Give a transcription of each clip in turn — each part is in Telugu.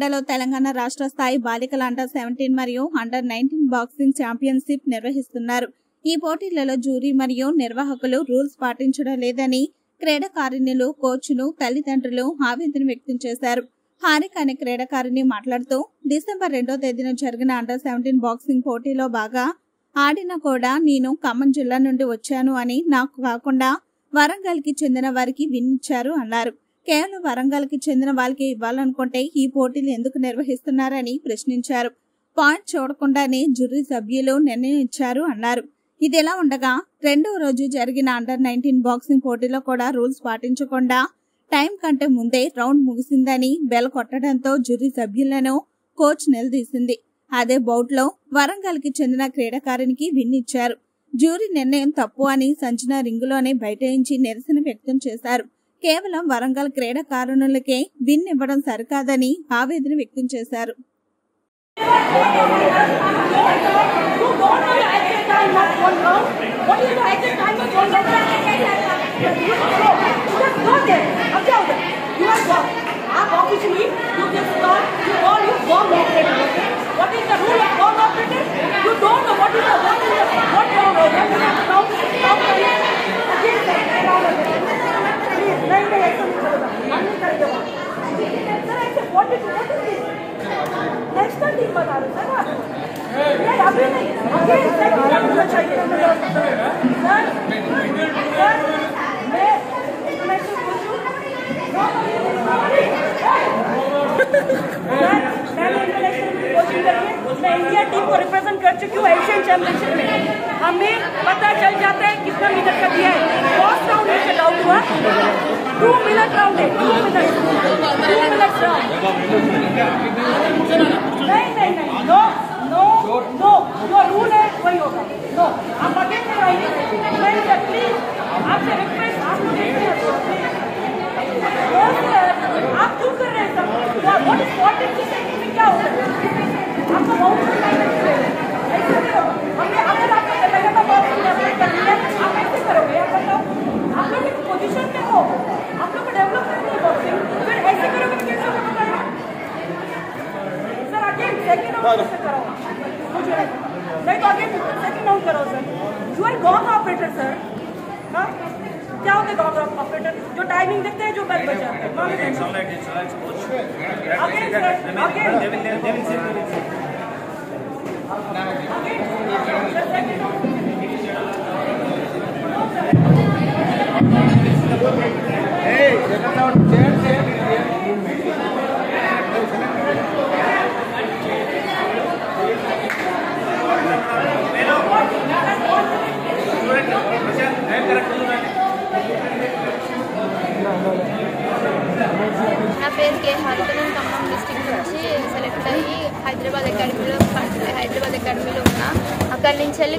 నల్గొండలో తెలంగాణ రాష్ట్ర స్థాయి బాలికల అండర్-17 మరియు అండర్-19 బాక్సింగ్ ఛాంపియన్షిప్ నిర్వహిస్తున్నారు. ఈ పోటీలలో జ్యూరీ మరియు నిర్వాహకులు రూల్స్ పాటించడం లేదని క్రీడాకారిణులు, కోచ్లు, తల్లిదండ్రులు ఆవేదన వ్యక్తం చేశారు. హారిక అనే క్రీడాకారిణి మాట్లాడుతూ, డిసెంబర్ 2వ తేదీన జరిగిన అండర్-17 బాక్సింగ్ పోటీలో బాగా ఆడినా కూడా నేను ఖమ్మం జిల్లా నుండి వచ్చాను అని, నాకు కాకుండా వరంగల్ కి చెందిన వారికి విన్ ఇచ్చారు అన్నారు. కేవలం వరంగల్ కి చెందిన వాళ్ళకి ఇవ్వాలనుకుంటే ఈ పోటీలు ఎందుకు నిర్వహిస్తున్నారని ప్రశ్నించారు. పాయింట్ చూడకుండానే జ్యూరీ సభ్యులు నిర్ణయం ఇచ్చారు అన్నారు. ఇదిలా ఉండగా రెండవ రోజు జరిగిన అండర్-19 బాక్సింగ్ పోటీలో కూడా రూల్స్ పాటించకుండా టైం కంటే ముందే రౌండ్ ముగిసిందని బెల్ కొట్టడంతో జ్యూరీ సభ్యులను కోచ్ నిలదీసింది. అదే బౌట్ లో వరంగల్ కి చెందిన క్రీడాకారునికి విన్ ఇచ్చారు. జ్యూరీ నిర్ణయం తప్పు అని సంచన రింగులోనే బైఠాయించి నిరసన వ్యక్తం చేశారు. కేవలం వరంగల్ క్రీడాకారులకే విన్ ఇవ్వడం సరికాదని ఆవేదన వ్యక్తం చేశారు. मैं इंडिया टीम को रिप्रेजेंट कर चुकी हूँ एशियन चैंपियनशिप में। हमें पता चल जाता है कितना मिनट का दिया है। फर्स्ट राउंड में से डाउट हुआ 2 मिनट राउंड है, 2 मिनट राउंड। नहीं, नो, जो रूल है वही होगा। नो, आप अगेन कराइए। प्लीज आपसे रिक्वेस्ट, आप लोग आप क्यों कर रहे हैं सब? व्हाट इज क्या हो रहा है? आपको बहुत ऐसे करो। हमने अगर आपको लगातार बहुत कर लिया, आप ऐसे करोगे? आप बताओ, आप लोग एक पोजीशन में हो, आप लोग को डेवलप करनी है बॉक्सिंग, फिर ऐसे करोगे तो कैसे होगा बताइए? सर अगेन सेकंड राउंड से कराओ, मुझे नहीं तो अगेन सेकंड राउंड कराओ sir. You are gone operator sir. हाँ, क्या होता है गॉन ऑपरेटर? जो टाइमिंग देखते हैं, जो बेल बजाते हैं। నా పేరు కే హారిక. నేను ఖమ్మం డిస్ట్రిక్ట్ నుంచి సెలెక్ట్ అయ్యి హైదరాబాద్ అకాడమీలో ఉన్నా. అక్కడి నుంచి వెళ్ళి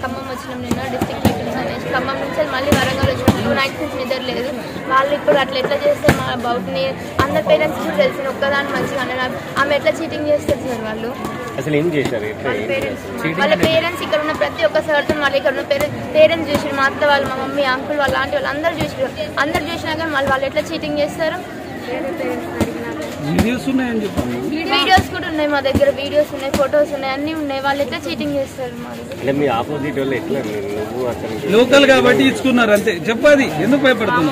ఖమ్మం వచ్చినాం. నిన్న డిస్ట్రిక్ట్ టైటిల్స్ అనేసి ఖమ్మం నుంచి మళ్ళీ వరంగల్ వచ్చినాం. 2 నైట్స్ నుంచి నిద్ర లేదు. వాళ్ళు ఇప్పుడు అట్లా ఎట్లా చేస్తే మా బౌట్ని అందరి పేరెంట్స్ కూడా తెలిసింది. ఒక్కదాన్ని మంచిగా అన్నారు. ఆమె ఎట్లా చీటింగ్ చేస్తారు సార్ వాళ్ళు? అసలు ఏం చేశారు? వాళ్ళ పేరెంట్స్ ఇక్కడ ఉన్న ప్రతి ఒక్క సర్తో మళ్ళీ ఇక్కడ ఉన్న పేరెంట్స్ చూసారు. మా అత్త వాళ్ళు, మా మమ్మీ, అంకుల్ వాళ్ళు, ఆంటీ వాళ్ళు అందరూ చూసారు. అందరు చూసినా కానీ వాళ్ళు ఎట్లా చీటింగ్ చేస్తారు? వీడియోస్ కూడా ఉన్నాయి మా దగ్గర. వీడియోస్ ఉన్నాయి, ఫొటోస్ ఉన్నాయి, అన్ని ఉన్నాయి. వాళ్ళు ఎట్లా చీటింగ్ చేస్తారు? లోకల్ కాబట్టి ఇచ్చుకున్నారు అంతే. చెప్పాది ఎందుకు భయపడుతున్నారు?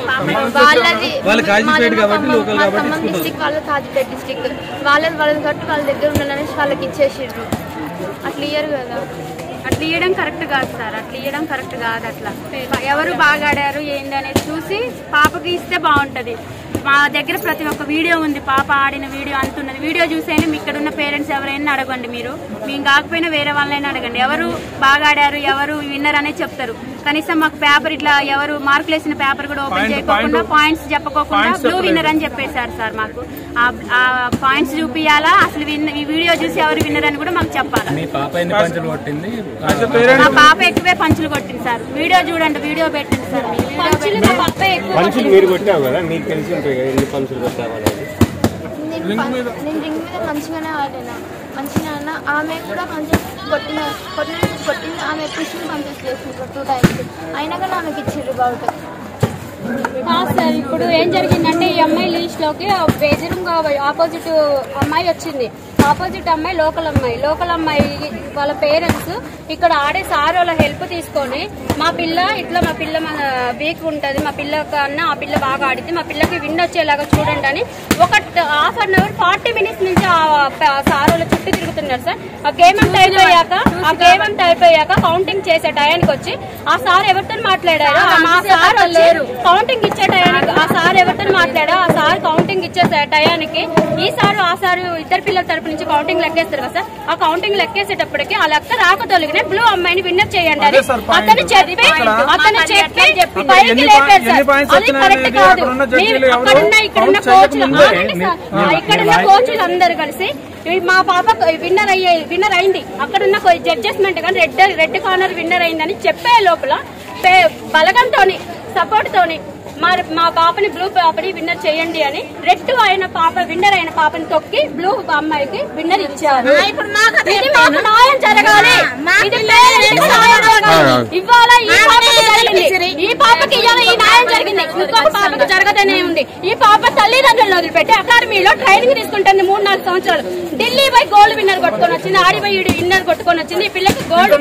ఖమ్మం డిస్టిక్ వాళ్ళు కాజీపేట డిస్టిక్ వాళ్ళని కట్టు వాళ్ళ దగ్గర ఉండాలనేసి వాళ్ళకి ఇచ్చేసారు. అట్లా ఇయ్యరు కదా. అట్లా ఇవ్వడం కరెక్ట్ కాదు సార్. అట్లా ఇవ్వడం కరెక్ట్ కాదు. అట్లా ఎవరు బాగా ఆడారు ఏంది అనేది చూసి పాపకి ఇస్తే బాగుంటుంది. మా దగ్గర ప్రతి ఒక్క వీడియో ఉంది. పాప ఆడిన వీడియో అంతున్నది. వీడియో చూసైనా మీ ఇక్కడ ఉన్న పేరెంట్స్ ఎవరైనా అడగండి. మేము కాకపోయినా వేరే వాళ్ళైనా అడగండి. ఎవరు బాగా ఆడారు, ఎవరు విన్నర్ అనేది చెప్తారు. కనీసం మాకు పేపర్ ఇట్లా ఎవరు మార్కులు వేసిన పేపర్ కూడా ఓపెన్ చేయకోకుండా, పాయింట్స్ చెప్పుకోకుండా బ్లూ విన్నర్ అని చెప్పేశారు సార్. మాకు ఆ పాయింట్స్ చూపియాలా, అసలు ఈ వీడియో చూసి ఎవరు విన్నర్ అని కూడా మాకు చెప్పాలి. మా పాప ఎక్కువే పంచులు కొట్టింది సార్. వీడియో చూడండి, వీడియో పెట్టింది సార్. నేను రింగ్ మీద మంచిగానే ఆడినా, మంచిగా ఆమె కూడా కొంచెం కొట్టింది. ఆమె పుష్ని పంపించేసింది 2 టైమ్స్. అయినా కానీ ఆమెకి ఇచ్చిర్రు బౌట్. సార్ ఇప్పుడు ఏం జరిగిందంటే ఈ అమ్మాయి లిస్ట్ లోకి ఎదురుగా ఆపోజిట్ అమ్మాయి వచ్చింది. ఆపోజిట్ అమ్మాయి లోకల్ అమ్మాయి వాళ్ళ పేరెంట్స్ ఇక్కడ ఆడే సార్ వాళ్ళ హెల్ప్ తీసుకొని మా పిల్ల వీక్ ఉంటది, మా పిల్ల కన్నా ఆ పిల్ల బాగా ఆడితే మా పిల్లకి విన్ వచ్చేలాగా చూడండి అని ఒక హాఫ్ అన్ అవర్ 40 minutes నుంచి ఆ సార్ వాళ్ళ చుట్టూ తిరుగుతున్నారు సార్. ఆ గేమ్ అంతా అయిపోయాక కౌంటింగ్ చేసే టయానికి వచ్చి ఆ సార్ ఎవరితో మాట్లాడారు, మా సార్ లేరు కౌంటింగ్ ఇచ్చే టయానికి ఆ సార్ ఎవరితో మాట్లాడారు, ఆ సార్ కౌంటింగ్ ఇచ్చే టయానికి ఈ సారు ఆ సారు ఇద్దరు పిల్లల తరపు నుంచి కౌంటింగ్ లెక్కేస్తారు కదా సార్. ఆ కౌంటింగ్ లెక్కేసేటప్పటికి ఆ లెక్క రాక తొలగిన బ్లూ అమ్మాయిని విన్నర్ చేయండి అని అతను చెప్పి పైకి లేపారు సార్. అది కరెక్ట్ కాదు. ఇక్కడున్న కోచ్లు అందరు కలిసి మా పాప విన్నర్ అయింది, అక్కడున్న జడ్జెస్మెంట్ కానీ రెడ్ కార్నర్ విన్నర్ అయిందని చెప్పే లోపల బలగంతో సపోర్ట్ తోని మా పాపని బ్లూ పాపని విన్నర్ చేయండి అని రెడ్ అయిన పాప విన్నర్ అయిన పాపని తొక్కి బ్లూ అమ్మాయికి విన్నర్ ఇచ్చారు. ఇది మాకు న్యాయం జరగాలి. ఇవాళ ఈ పాపకి ఇవాళ ఈ న్యాయం జరిగింది, ఇంకొక పాపకు జరగదనే ఉంది. ఈ పాప తల్లిదండ్రులను వదిలిపెట్టి అకాడమీలో ట్రైనింగ్ తీసుకుంటుంది 3-4 సంవత్సరాలు. ఢిల్లీ పోయి గోల్డ్ విన్నర్ కొట్టుకొని వచ్చింది, ఆడిపోయి విన్నర్ కొట్టుకొని వచ్చింది. ఈ పిల్లకి గోల్డ్